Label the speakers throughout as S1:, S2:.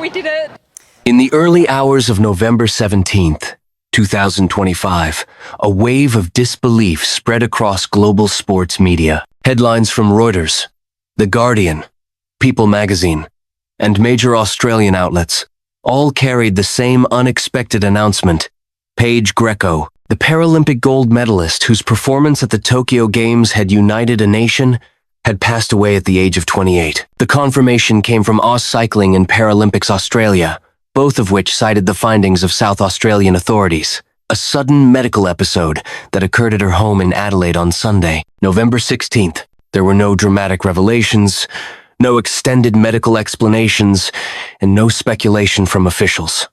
S1: we did it.
S2: In the early hours of November 17th, 2025, a wave of disbelief spread across global sports media. Headlines from Reuters, The Guardian, People magazine, and major Australian outlets all carried the same unexpected announcement. Paige Greco, the Paralympic gold medalist whose performance at the Tokyo Games had united a nation, had passed away at the age of 28. The confirmation came from AusCycling and Paralympics Australia, both of which cited the findings of South Australian authorities. A sudden medical episode that occurred at her home in Adelaide on Sunday, November 16th. There were no dramatic revelations, no extended medical explanations, and no speculation from officials.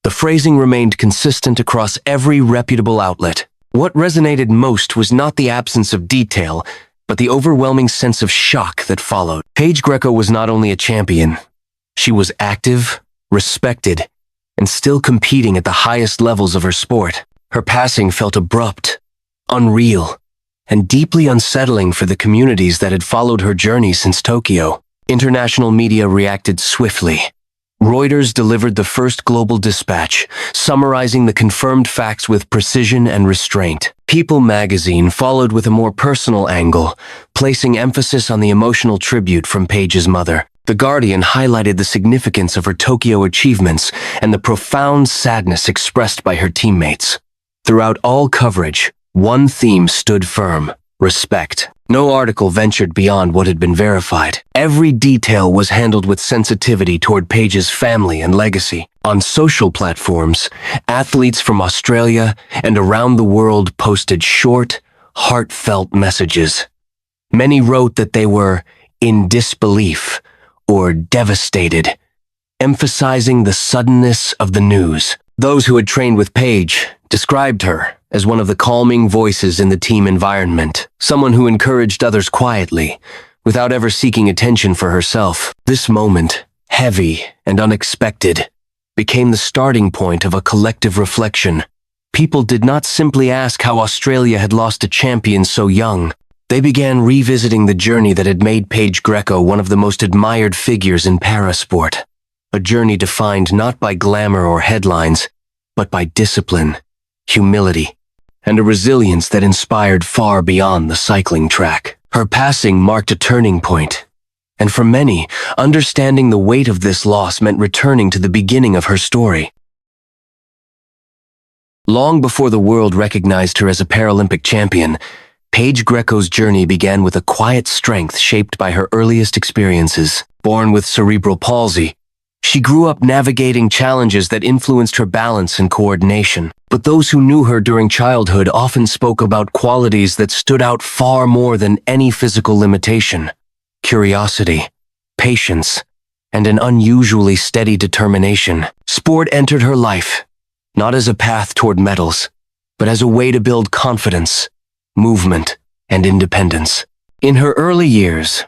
S2: The phrasing remained consistent across every reputable outlet. What resonated most was not the absence of detail, but the overwhelming sense of shock that followed. Paige Greco was not only a champion, she was active, respected, and still competing at the highest levels of her sport. Her passing felt abrupt, unreal, and deeply unsettling for the communities that had followed her journey since Tokyo. International media reacted swiftly. Reuters delivered the first global dispatch, summarizing the confirmed facts with precision and restraint. People magazine followed with a more personal angle, placing emphasis on the emotional tribute from Paige's mother. The Guardian highlighted the significance of her Tokyo achievements and the profound sadness expressed by her teammates. Throughout all coverage, one theme stood firm: respect. No article ventured beyond what had been verified. Every detail was handled with sensitivity toward Paige's family and legacy. On social platforms, athletes from Australia and around the world posted short, heartfelt messages. Many wrote that they were in disbelief or devastated, emphasizing the suddenness of the news. Those who had trained with Paige described her as one of the calming voices in the team environment, someone who encouraged others quietly, without ever seeking attention for herself. This moment, heavy and unexpected, became the starting point of a collective reflection. People did not simply ask how Australia had lost a champion so young. They began revisiting the journey that had made Paige Greco one of the most admired figures in parasport. A journey defined not by glamour or headlines, but by discipline, humility, and a resilience that inspired far beyond the cycling track. Her passing marked a turning point, and for many, understanding the weight of this loss meant returning to the beginning of her story. Long before the world recognized her as a Paralympic champion, Paige Greco's journey began with a quiet strength shaped by her earliest experiences. Born with cerebral palsy, she grew up navigating challenges that influenced her balance and coordination. But those who knew her during childhood often spoke about qualities that stood out far more than any physical limitation: curiosity, patience, and an unusually steady determination. Sport entered her life, not as a path toward medals, but as a way to build confidence, movement, and independence. In her early years,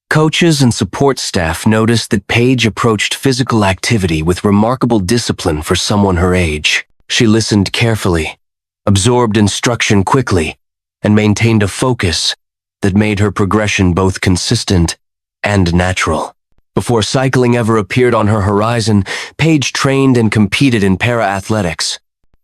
S2: coaches and support staff noticed that Paige approached physical activity with remarkable discipline for someone her age. She listened carefully, absorbed instruction quickly, and maintained a focus that made her progression both consistent and natural. Before cycling ever appeared on her horizon, Paige trained and competed in para-athletics.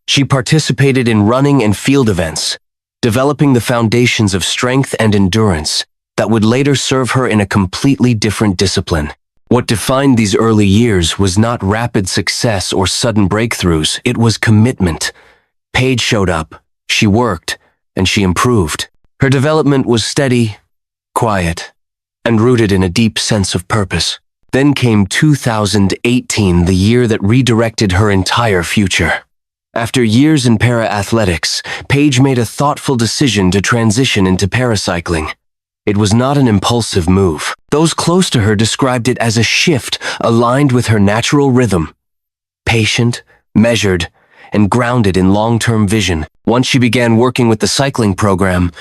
S2: She participated in running and field events, developing the foundations of strength and endurance that would later serve her in a completely different discipline. What defined these early years was not rapid success or sudden breakthroughs, it was commitment. Paige showed up, she worked, and she improved. Her development was steady, quiet, and rooted in a deep sense of purpose. Then came 2018, the year that redirected her entire future. After years in para-athletics, Paige made a thoughtful decision to transition into paracycling. It was not an impulsive move. Those close to her described it as a shift aligned with her natural rhythm. Patient, measured, and grounded in long-term vision. Once she began working with the cycling program,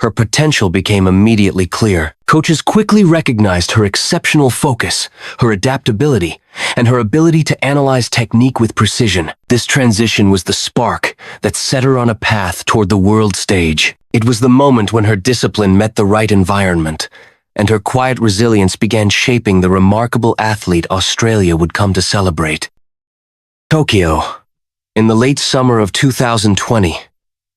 S2: her potential became immediately clear. Coaches quickly recognized her exceptional focus, her adaptability, and her ability to analyze technique with precision. This transition was the spark that set her on a path toward the world stage. It was the moment when her discipline met the right environment, and her quiet resilience began shaping the remarkable athlete Australia would come to celebrate. Tokyo, in the late summer of 2020,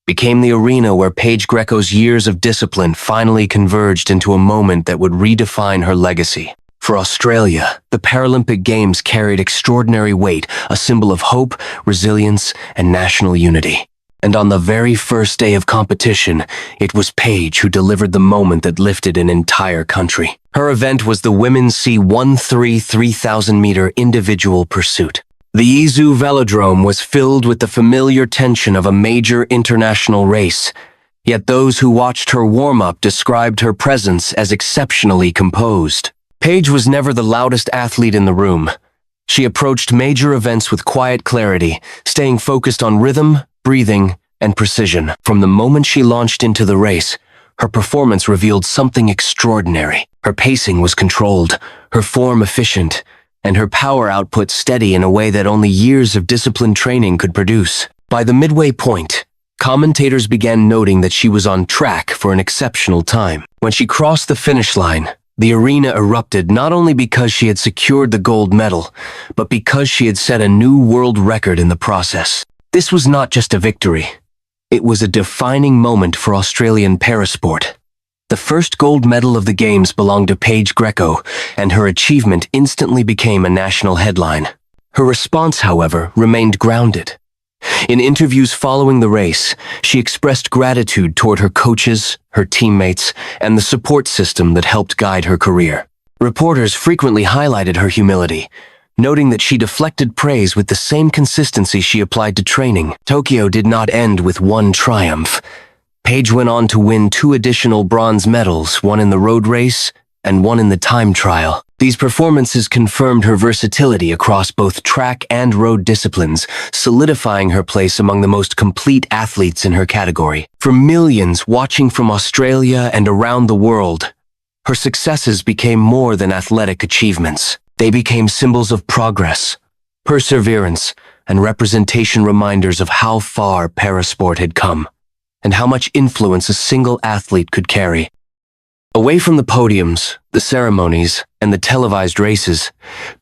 S2: became the arena where Paige Greco's years of discipline finally converged into a moment that would redefine her legacy. For Australia, the Paralympic Games carried extraordinary weight, a symbol of hope, resilience, and national unity. And on the very first day of competition, it was Paige who delivered the moment that lifted an entire country. Her event was the women's C13 3,000-meter individual pursuit. The Izu Velodrome was filled with the familiar tension of a major international race, yet those who watched her warm-up described her presence as exceptionally composed. Paige was never the loudest athlete in the room. She approached major events with quiet clarity, staying focused on rhythm, breathing, and precision. From the moment she launched into the race, her performance revealed something extraordinary. Her pacing was controlled, her form efficient, and her power output steady in a way that only years of disciplined training could produce. By the midway point, commentators began noting that she was on track for an exceptional time. When she crossed the finish line, the arena erupted not only because she had secured the gold medal, but because she had set a new world record in the process. This was not just a victory. It was a defining moment for Australian parasport. The first gold medal of the Games belonged to Paige Greco, and her achievement instantly became a national headline. Her response, however, remained grounded. In interviews following the race, she expressed gratitude toward her coaches, her teammates, and the support system that helped guide her career. Reporters frequently highlighted her humility, noting that she deflected praise with the same consistency she applied to training. Tokyo did not end with one triumph. Paige went on to win 2 additional bronze medals, one in the road race and one in the time trial. These performances confirmed her versatility across both track and road disciplines, solidifying her place among the most complete athletes in her category. For millions watching from Australia and around the world, her successes became more than athletic achievements. They became symbols of progress, perseverance, and representation, reminders of how far parasport had come, and how much influence a single athlete could carry. Away from the podiums, the ceremonies, and the televised races,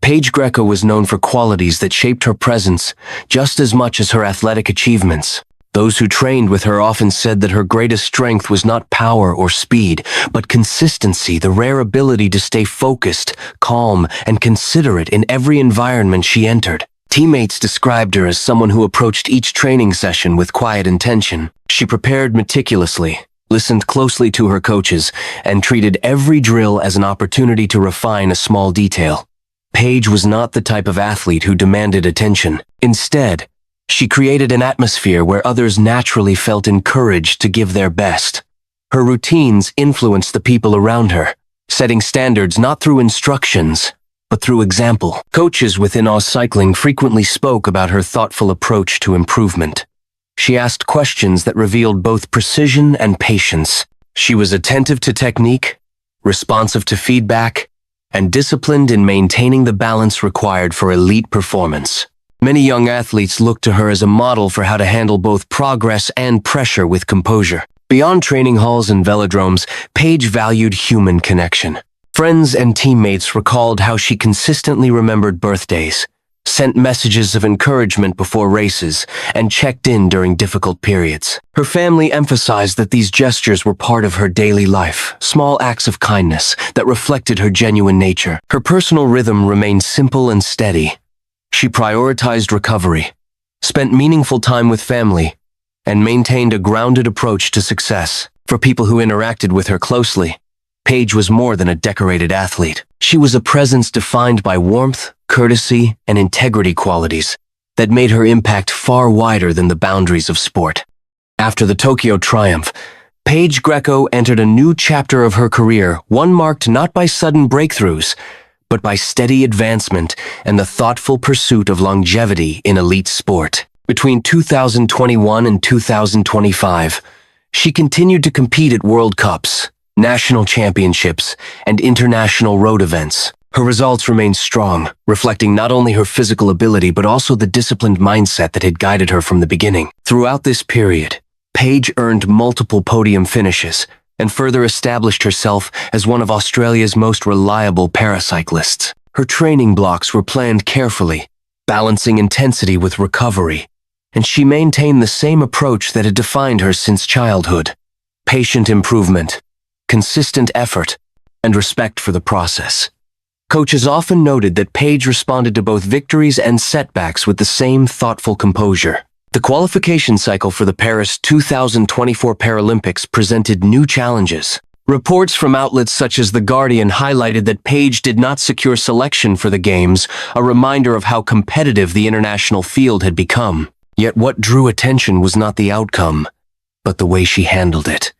S2: Paige Greco was known for qualities that shaped her presence just as much as her athletic achievements. Those who trained with her often said that her greatest strength was not power or speed, but consistency, the rare ability to stay focused, calm, and considerate in every environment she entered. Teammates described her as someone who approached each training session with quiet intention. She prepared meticulously, listened closely to her coaches, and treated every drill as an opportunity to refine a small detail. Paige was not the type of athlete who demanded attention. Instead, she created an atmosphere where others naturally felt encouraged to give their best. Her routines influenced the people around her, setting standards not through instructions, but through example. Coaches within AusCycling frequently spoke about her thoughtful approach to improvement. She asked questions that revealed both precision and patience. She was attentive to technique, responsive to feedback, and disciplined in maintaining the balance required for elite performance. Many young athletes looked to her as a model for how to handle both progress and pressure with composure. Beyond training halls and velodromes, Paige valued human connection. Friends and teammates recalled how she consistently remembered birthdays, sent messages of encouragement before races, and checked in during difficult periods. Her family emphasized that these gestures were part of her daily life, small acts of kindness that reflected her genuine nature. Her personal rhythm remained simple and steady. She prioritized recovery, spent meaningful time with family, and maintained a grounded approach to success. For people who interacted with her closely, Paige was more than a decorated athlete. She was a presence defined by warmth, courtesy, and integrity qualities that made her impact far wider than the boundaries of sport. After the Tokyo triumph, Paige Greco entered a new chapter of her career, one marked not by sudden breakthroughs, but by steady advancement and the thoughtful pursuit of longevity in elite sport. Between 2021 and 2025, she continued to compete at World Cups, national championships, and international road events. Her results remained strong, reflecting not only her physical ability but also the disciplined mindset that had guided her from the beginning. Throughout this period, Paige earned multiple podium finishes, and further established herself as one of Australia's most reliable paracyclists. Her training blocks were planned carefully, balancing intensity with recovery, and she maintained the same approach that had defined her since childhood: patient improvement, consistent effort, and respect for the process. Coaches often noted that Paige responded to both victories and setbacks with the same thoughtful composure. The qualification cycle for the Paris 2024 Paralympics presented new challenges. Reports from outlets such as The Guardian highlighted that Paige did not secure selection for the Games, a reminder of how competitive the international field had become. Yet what drew attention was not the outcome, but the way she handled it.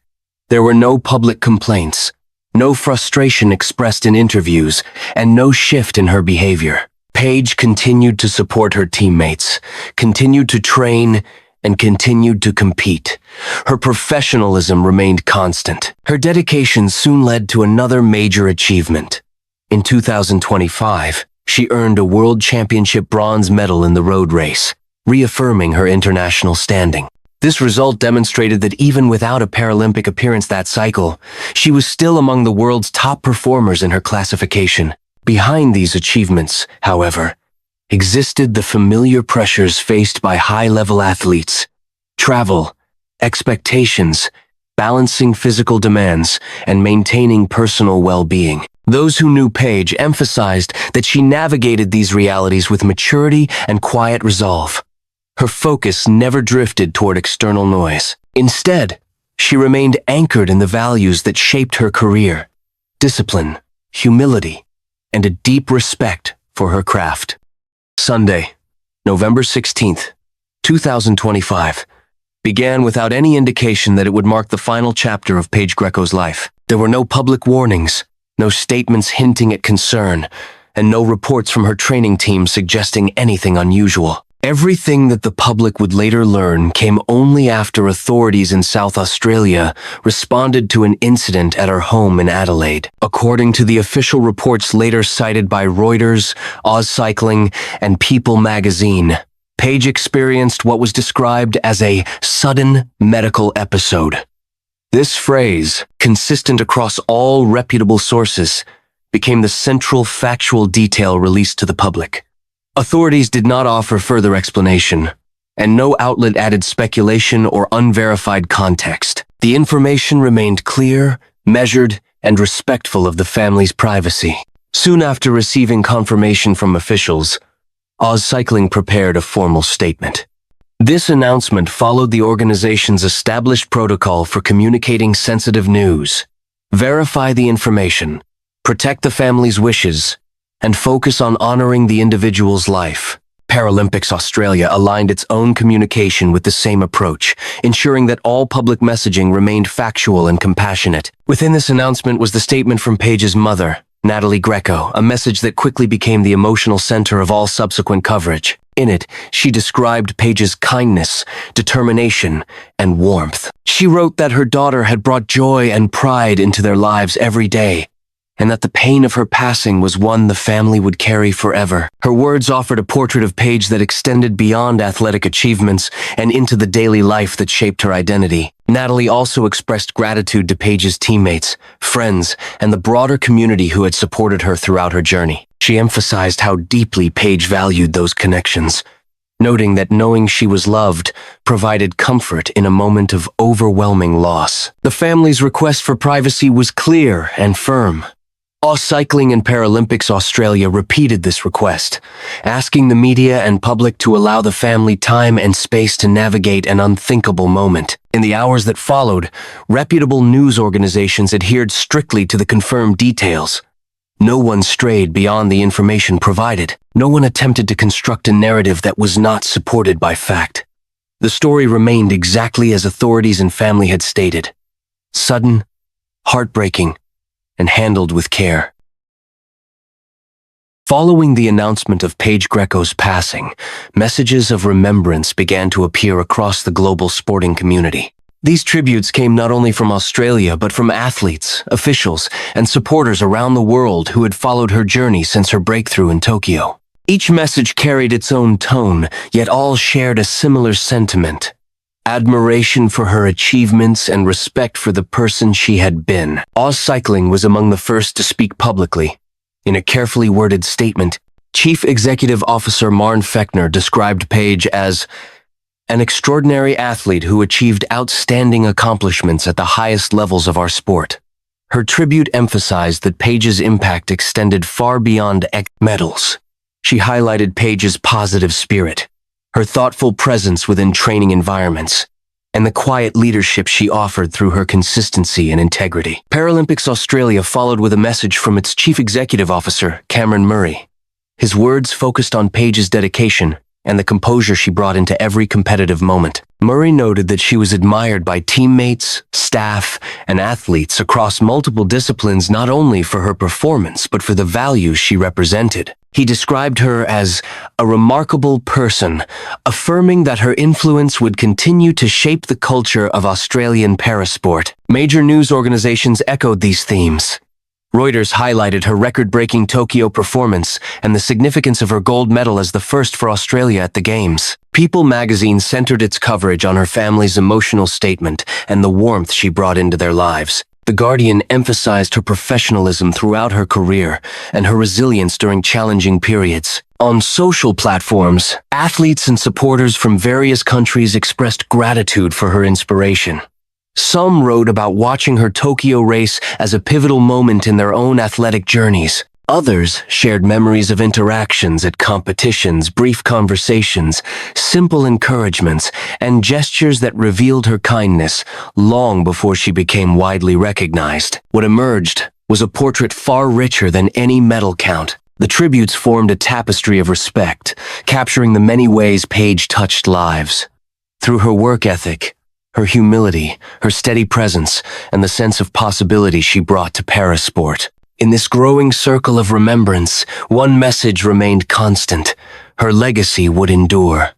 S2: There were no public complaints, no frustration expressed in interviews, and no shift in her behavior. Paige continued to support her teammates, continued to train, and continued to compete. Her professionalism remained constant. Her dedication soon led to another major achievement. In 2025, she earned a World Championship bronze medal in the road race, reaffirming her international standing. This result demonstrated that even without a Paralympic appearance that cycle, she was still among the world's top performers in her classification. Behind these achievements, however, existed the familiar pressures faced by high-level athletes: travel, expectations, balancing physical demands, and maintaining personal well-being. Those who knew Paige emphasized that she navigated these realities with maturity and quiet resolve. Her focus never drifted toward external noise. Instead, she remained anchored in the values that shaped her career: discipline, humility, and a deep respect for her craft. Sunday, November 16th, 2025, began without any indication that it would mark the final chapter of Paige Greco's life. There were no public warnings, no statements hinting at concern, and no reports from her training team suggesting anything unusual. Everything that the public would later learn came only after authorities in South Australia responded to an incident at her home in Adelaide. According to the official reports later cited by Reuters, AusCycling, and People magazine, Paige experienced what was described as a sudden medical episode. This phrase, consistent across all reputable sources, became the central factual detail released to the public. Authorities did not offer further explanation, and no outlet added speculation or unverified context. The information remained clear, measured, and respectful of the family's privacy. Soon after receiving confirmation from officials, AusCycling prepared a formal statement. This announcement followed the organization's established protocol for communicating sensitive news: verify the information, protect the family's wishes, and focus on honoring the individual's life. Paralympics Australia aligned its own communication with the same approach, ensuring that all public messaging remained factual and compassionate. Within this announcement was the statement from Paige's mother, Natalie Greco, a message that quickly became the emotional center of all subsequent coverage. In it, she described Paige's kindness, determination, and warmth. She wrote that her daughter had brought joy and pride into their lives every day, and that the pain of her passing was one the family would carry forever. Her words offered a portrait of Paige that extended beyond athletic achievements and into the daily life that shaped her identity. Natalie also expressed gratitude to Paige's teammates, friends, and the broader community who had supported her throughout her journey. She emphasized how deeply Paige valued those connections, noting that knowing she was loved provided comfort in a moment of overwhelming loss. The family's request for privacy was clear and firm. AusCycling and Paralympics Australia repeated this request, asking the media and public to allow the family time and space to navigate an unthinkable moment. In the hours that followed, reputable news organizations adhered strictly to the confirmed details. No one strayed beyond the information provided. No one attempted to construct a narrative that was not supported by fact. The story remained exactly as authorities and family had stated: sudden, heartbreaking, and handled with care. Following the announcement of Paige Greco's passing, messages of remembrance began to appear across the global sporting community. These tributes came not only from Australia, but from athletes, officials, and supporters around the world who had followed her journey since her breakthrough in Tokyo. Each message carried its own tone, yet all shared a similar sentiment: admiration for her achievements, and respect for the person she had been. AusCycling was among the first to speak publicly. In a carefully worded statement, Chief Executive Officer Marn Fechner described Paige as an extraordinary athlete who achieved outstanding accomplishments at the highest levels of our sport. Her tribute emphasized that Paige's impact extended far beyond medals. She highlighted Paige's positive spirit, her thoughtful presence within training environments, and the quiet leadership she offered through her consistency and integrity. Paralympics Australia followed with a message from its Chief Executive Officer, Cameron Murray. His words focused on Paige's dedication and the composure she brought into every competitive moment. Murray noted that she was admired by teammates, staff, and athletes across multiple disciplines not only for her performance but for the values she represented. He described her as a remarkable person, affirming that her influence would continue to shape the culture of Australian parasport. Major news organizations echoed these themes. Reuters highlighted her record-breaking Tokyo performance and the significance of her gold medal as the first for Australia at the Games. People magazine centered its coverage on her family's emotional statement and the warmth she brought into their lives. The Guardian emphasized her professionalism throughout her career and her resilience during challenging periods. On social platforms, athletes and supporters from various countries expressed gratitude for her inspiration. Some wrote about watching her Tokyo race as a pivotal moment in their own athletic journeys. Others shared memories of interactions at competitions, brief conversations, simple encouragements, and gestures that revealed her kindness long before she became widely recognized. What emerged was a portrait far richer than any medal count. The tributes formed a tapestry of respect, capturing the many ways Paige touched lives. Through her work ethic, her humility, her steady presence, and the sense of possibility she brought to parasport. In this growing circle of remembrance, one message remained constant: her legacy would endure.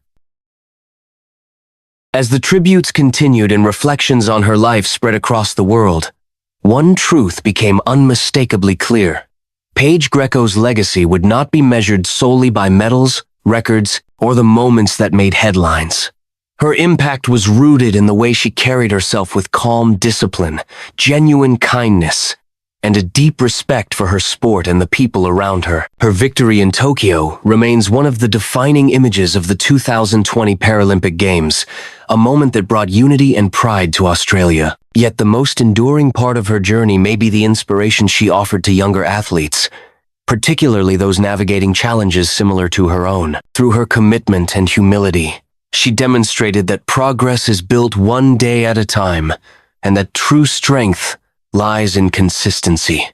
S2: As the tributes continued and reflections on her life spread across the world, one truth became unmistakably clear. Paige Greco's legacy would not be measured solely by medals, records, or the moments that made headlines. Her impact was rooted in the way she carried herself with calm discipline, genuine kindness, and a deep respect for her sport and the people around her. Her victory in Tokyo remains one of the defining images of the 2020 Paralympic Games, a moment that brought unity and pride to Australia. Yet the most enduring part of her journey may be the inspiration she offered to younger athletes, particularly those navigating challenges similar to her own. Through her commitment and humility, she demonstrated that progress is built one day at a time, and that true strength lies in consistency,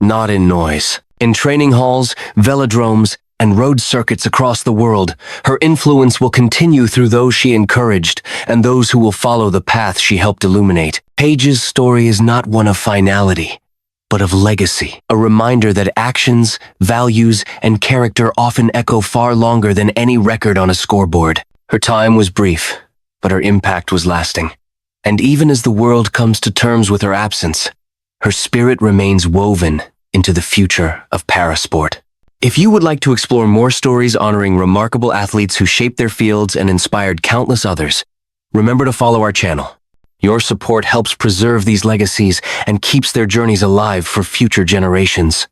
S2: not in noise. In training halls, velodromes, and road circuits across the world, her influence will continue through those she encouraged and those who will follow the path she helped illuminate. Paige's story is not one of finality, but of legacy, a reminder that actions, values, and character often echo far longer than any record on a scoreboard. Her time was brief, but her impact was lasting. And even as the world comes to terms with her absence, her spirit remains woven into the future of parasport. If you would like to explore more stories honoring remarkable athletes who shaped their fields and inspired countless others, remember to follow our channel. Your support helps preserve these legacies and keeps their journeys alive for future generations.